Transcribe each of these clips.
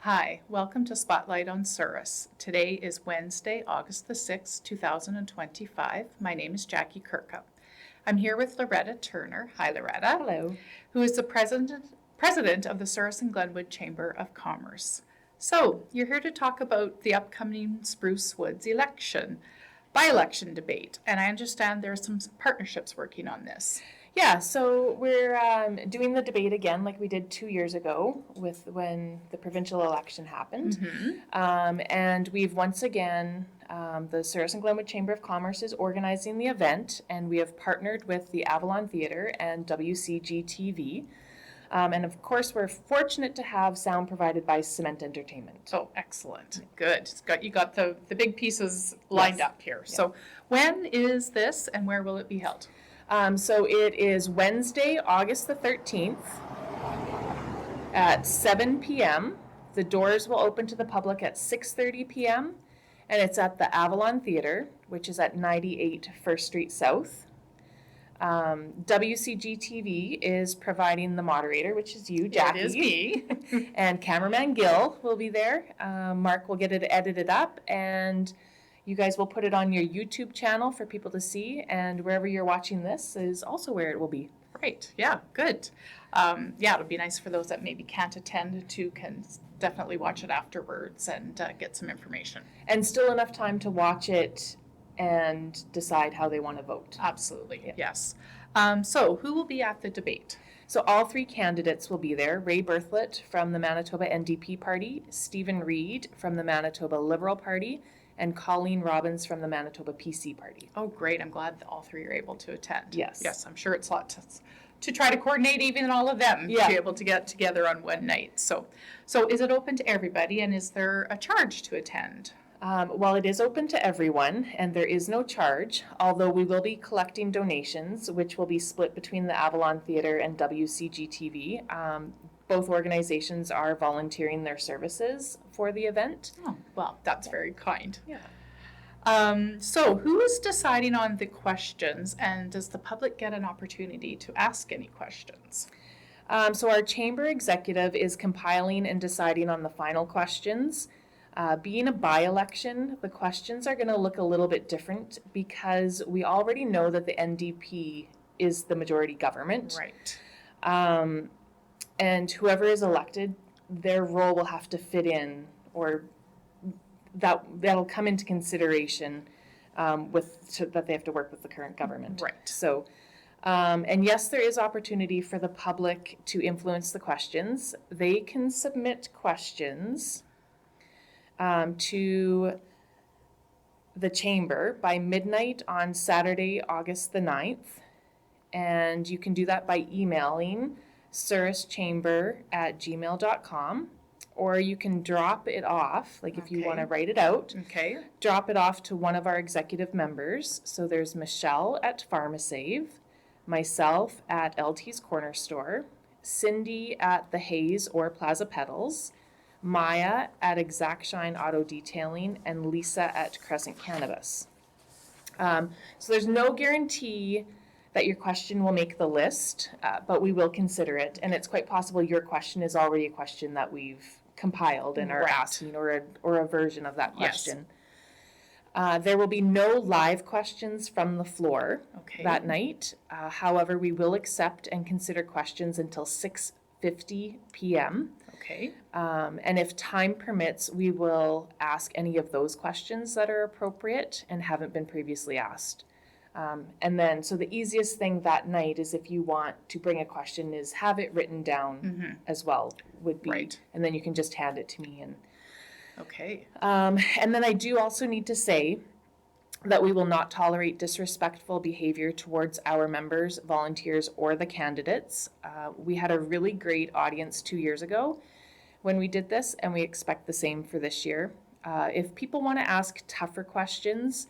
Hi, welcome to Spotlight on Souris. Today is Wednesday, August the 6th, 2025. My name is Jackie Kirkup. I'm here with Loretta Turner. Hi, Loretta. Hello. Who is the president of the Souris and Glenwood Chamber of Commerce. So, you're here to talk about the upcoming Spruce Woods election, ByElection Debate, and I understand there are some partnerships working on this. Yeah, so we're doing the debate again like we did 2 years ago with when the provincial election happened. And we've once again, the Souris and Glenwood Chamber of Commerce is organizing the event, and we have partnered with the Avalon Theatre and WCG-TV. And of course, we're fortunate to have sound provided by Cement Entertainment. Oh, excellent. Good. You got the big pieces lined up here. Yeah. So when is this and where will it be held? So it is Wednesday, August the 13th at 7 p.m. The doors will open to the public at 6:30 p.m. and it's at the Avalon Theatre, which is at 98 First Street South. WCG-TV is providing the moderator, which is you, Jackie. It is me. And cameraman Gil will be there. Mark will get it edited up, and you guys will put it on your YouTube channel for people to see, and wherever you're watching this is also where it will be. Great. Yeah, good. It'll be nice for those that maybe can't attend to can definitely watch it afterwards and get some information. And still enough time to watch it and decide how they want to vote. Absolutely, yeah. Yes. So who will be at the debate? So all three candidates will be there. Ray Berthlet from the Manitoba NDP Party, Stephen Reed from the Manitoba Liberal Party, and Colleen Robbins from the Manitoba PC Party. Oh, great. I'm glad that all three are able to attend. Yes. Yes, I'm sure it's a lot to try to coordinate even all of them to be able to get together on one night. So is it open to everybody, and is there a charge to attend? Well, it is open to everyone, and there is no charge, although we will be collecting donations, which will be split between the Avalon Theatre and WCG-TV. Both organizations are volunteering their services for the event. Oh, well, that's very kind. Yeah. So who is deciding on the questions, and does the public get an opportunity to ask any questions? So our chamber executive is compiling and deciding on the final questions. Being a by-election, the questions are going to look a little bit different because we already know that the NDP is the majority government. Right. And whoever is elected, their role will have to fit in, or that'll come into consideration that they have to work with the current government. Right. So, and yes, there is opportunity for the public to influence the questions. They can submit questions to the chamber by midnight on Saturday, August the 9th. And you can do that by emailing souruschamber@gmail.com, or you can drop it off, if you want to write it out. Okay. Drop it off to one of our executive members. So there's Michelle at PharmaSave, myself at LT's Corner Store, Cindy at the Hayes or Plaza Pedals, Maya at Exact Shine Auto Detailing, and Lisa at Crescent Cannabis. So there's no guarantee that your question will make the list, but we will consider it. And it's quite possible your question is already a question that we've compiled and are asking, or a version of that question. Yes. There will be no live questions from the floor that night. However, we will accept and consider questions until 6:50 p.m. Okay. And if time permits, we will ask any of those questions that are appropriate and haven't been previously asked. And then, so the easiest thing that night is, if you want to bring a question, is have it written down as well, would be, right. And then you can just hand it to me. And okay. And then I do also need to say that we will not tolerate disrespectful behavior towards our members, volunteers, or the candidates. We had a really great audience 2 years ago when we did this, and we expect the same for this year. If people want to ask tougher questions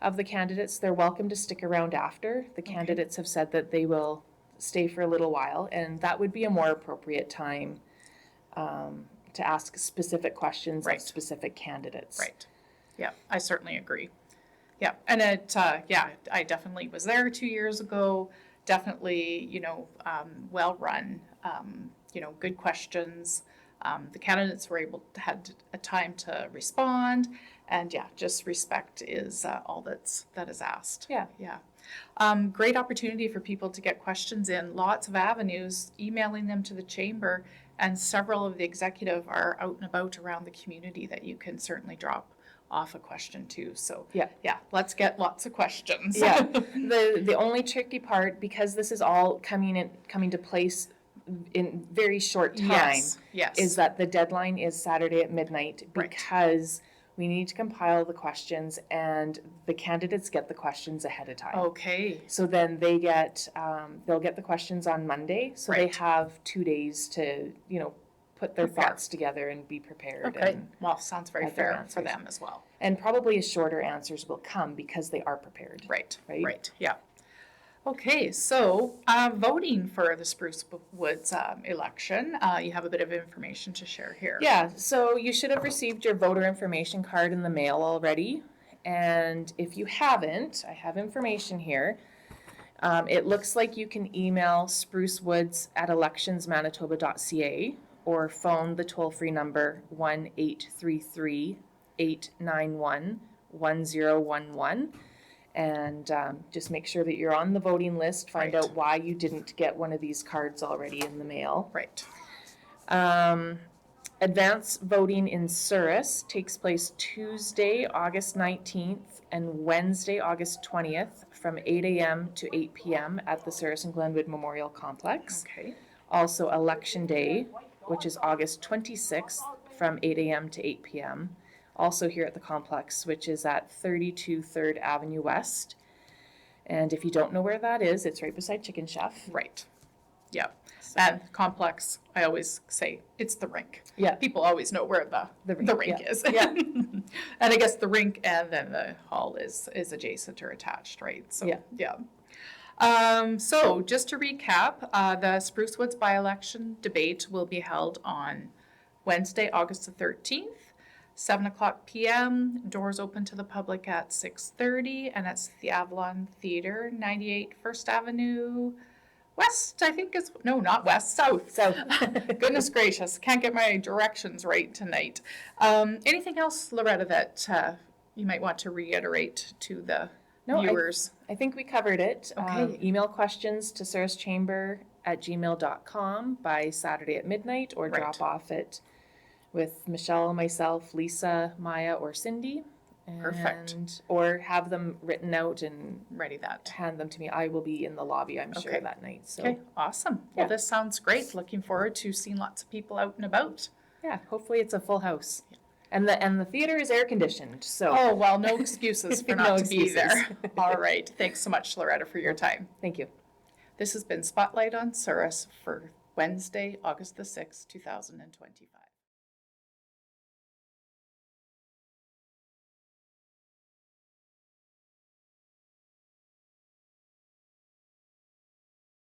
of the candidates, they're welcome to stick around after. The candidates have said that they will stay for a little while, and that would be a more appropriate time to ask specific questions of specific candidates. Right. Yeah, I certainly agree. Yeah, and I definitely was there 2 years ago. Definitely, well run. Good questions. The candidates were had a time to respond, and yeah, just respect is all that is asked. Yeah. Yeah. Great opportunity for people to get questions in, lots of avenues, emailing them to the chamber, and several of the executive are out and about around the community that you can certainly drop off a question to. So Yeah. let's get lots of questions. Yeah. The only tricky part, because this is all coming to place in very short time, yes. is that the deadline is Saturday at midnight, Right. because we need to compile the questions and the candidates get the questions ahead of time. Okay. So then they'll get the questions on Monday. So Right. they have 2 days to, put their Prepare. thoughts together and be prepared. Okay. And, Well, sounds very have their fair for answers. them as well. and probably shorter answers will come because they are prepared. Right. Right? Yeah. Okay, so voting for the Spruce Woods election, you have a bit of information to share here. Yeah, so you should have received your voter information card in the mail already. And if you haven't, I have information here. It looks like you can email sprucewoods@electionsmanitoba.ca or phone the toll-free number 1-833-891-1011. And just make sure that you're on the voting list. Find Right. out why you didn't get one of these cards already in the mail. Right. Advance voting in Souris takes place Tuesday, August 19th and Wednesday, August 20th from 8 a.m. to 8 p.m. at the Souris and Glenwood Memorial Complex. Okay. Also, Election Day, which is August 26th from 8 a.m. to 8 p.m. Also here at the complex, which is at 32 3rd Avenue West. And if you don't know where that is, it's right beside Chicken Chef. Right. Yeah. And complex, I always say it's the rink. Yeah. People always know where the rink yeah. is. Yeah. And I guess the rink and then the hall is adjacent or attached, right? So Yeah. So just to recap, the Spruce Woods by-election debate will be held on Wednesday, August the 13th. 7:00 p.m. Doors open to the public at 6:30, and it's the Avalon Theater, 98 First Avenue West, I think is, no, not west, south. So, Goodness gracious, can't get my directions right tonight. Anything else, Loretta, that you might want to reiterate to the viewers? I think we covered it. Okay. Email questions to sourischamber@gmail.com by Saturday at midnight, or Right. drop off it with Michelle, myself, Lisa, Maya, or Cindy. Perfect. Or have them written out and Ready that. hand them to me. I will be in the lobby, I'm sure, Okay. that night. So, Okay, awesome. Yeah. Well, this sounds great. Looking forward to seeing lots of people out and about. yeah, hopefully it's a full house. And the theater is air conditioned. So, Oh, well, no excuses for not No to be excuses. there. All right. Thanks so much, Loretta, for your time. thank you. This has been Spotlight on Souris for Wednesday, August the 6th, 2025.